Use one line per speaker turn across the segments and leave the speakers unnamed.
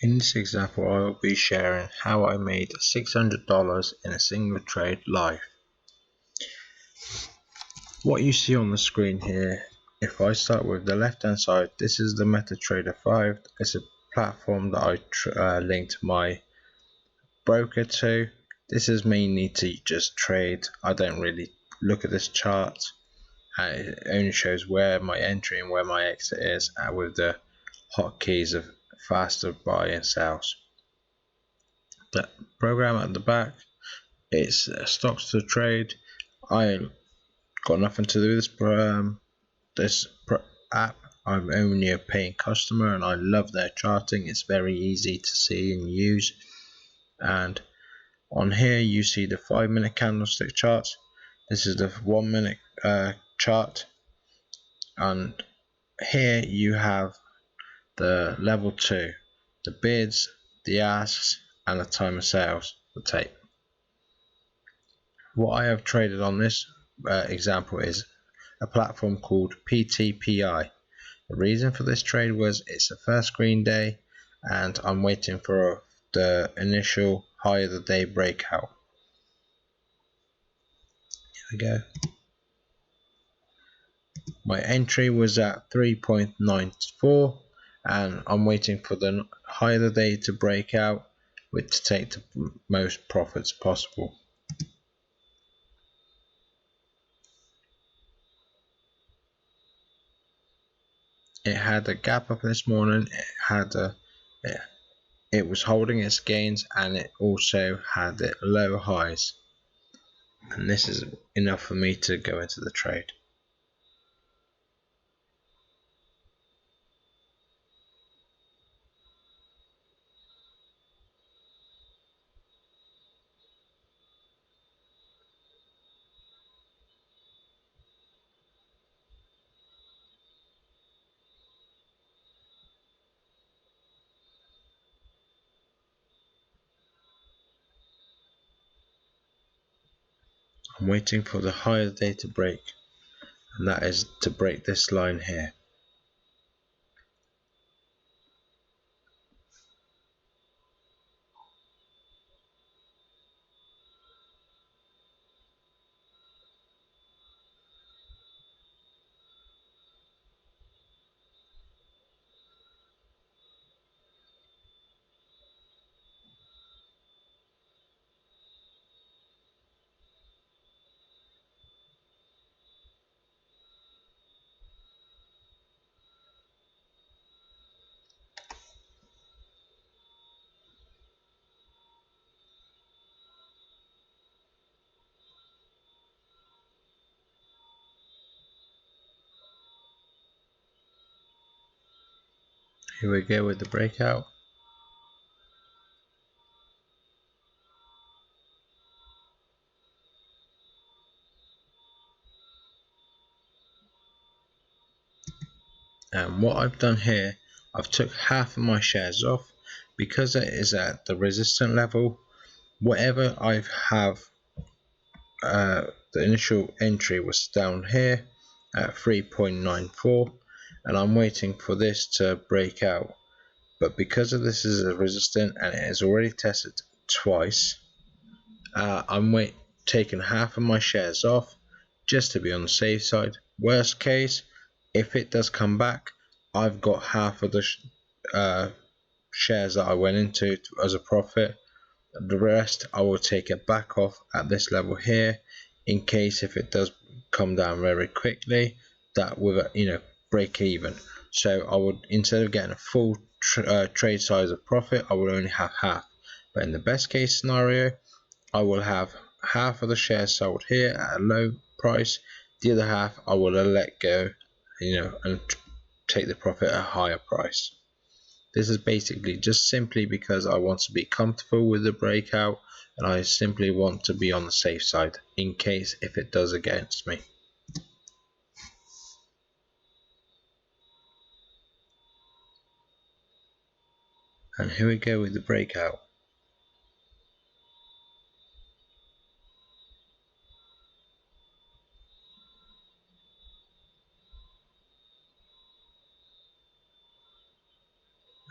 In this example, I will be sharing how I made $600 in a single trade live. What you see on the screen here, if I start with the left hand side, this is the MetaTrader 5. It's a platform that I linked my broker to. This is mainly to just trade. I don't really look at this chart. It only shows where my entry and where my exit is, with the hotkeys of faster buy and sells. The program at the back, it's stocks to trade. I got nothing to do with this app. I'm only a paying customer and I love their charting. It's very easy to see and use. And on here you see the 5-minute candlestick chart. This is the 1-minute chart, and here you have the level 2, the bids, the asks, and the time of sales, the tape. What I have traded on this example is a platform called PTPI. The reason for this trade was it's the first screen day and I'm waiting for the initial high of the day breakout. Here we go. My entry was at 3.94 and I'm waiting for the high of the day to break out to take the most profits possible. It had a gap up this morning. It was holding its gains and it also had low highs, and this is enough for me to go into the trade. I'm waiting for the high of the day to break, and that is to break this line here. Here we go with the breakout. And what I've done here, I've took half of my shares off because it is at the resistance level. Whatever I have, the initial entry was down here at 3.94, and I'm waiting for this to break out. But because of this is a resistance and it has already tested twice, I'm taking half of my shares off just to be on the safe side. Worst case, if it does come back, I've got half of the shares that I went into as a profit. The rest I will take it back off at this level here, in case if it does come down very quickly, that will break even. So I would, instead of getting a full trade size of profit, I will only have half. But in the best case scenario, I will have half of the shares sold here at a low price, the other half I will let go, and take the profit at a higher price. This is basically just simply because I want to be comfortable with the breakout, and I simply want to be on the safe side in case if it does against me. And here we go with the breakout.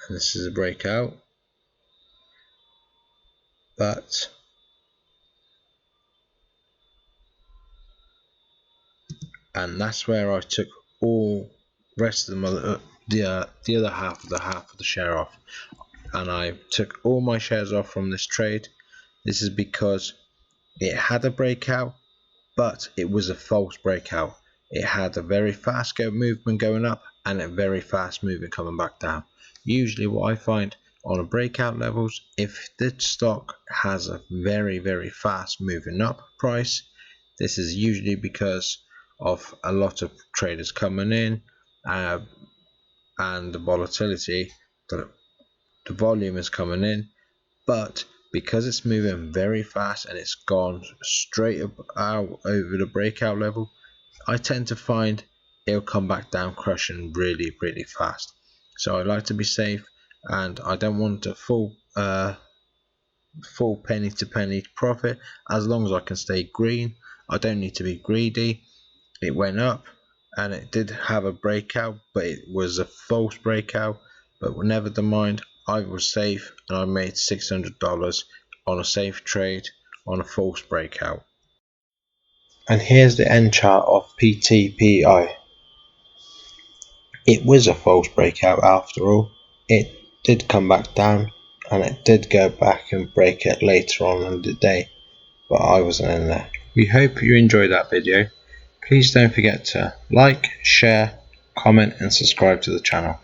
And this is a breakout. and that's where I took all rest of the other half of the share off, and I took all my shares off from this trade. This is because it had a breakout, but it was a false breakout. It had a very fast movement going up and a very fast movement coming back down. Usually what I find on a breakout levels, if the stock has a very fast moving up price, this is usually because of a lot of traders coming in, and the volatility, the volume is coming in. But because it's moving very fast and it's gone straight up out over the breakout level, I tend to find it'll come back down crushing really fast. So I like to be safe, and I don't want a full penny to penny profit. As long as I can stay green, I don't need to be greedy. It went up and it did have a breakout, but it was a false breakout. But never mind, I was safe and I made $600 on a safe trade on a false breakout. And here's the end chart of PTPI. It was a false breakout after all. It did come back down and it did go back and break it later on in the day, but I wasn't in there. We hope you enjoyed that video. Please don't forget to like, share, comment and subscribe to the channel.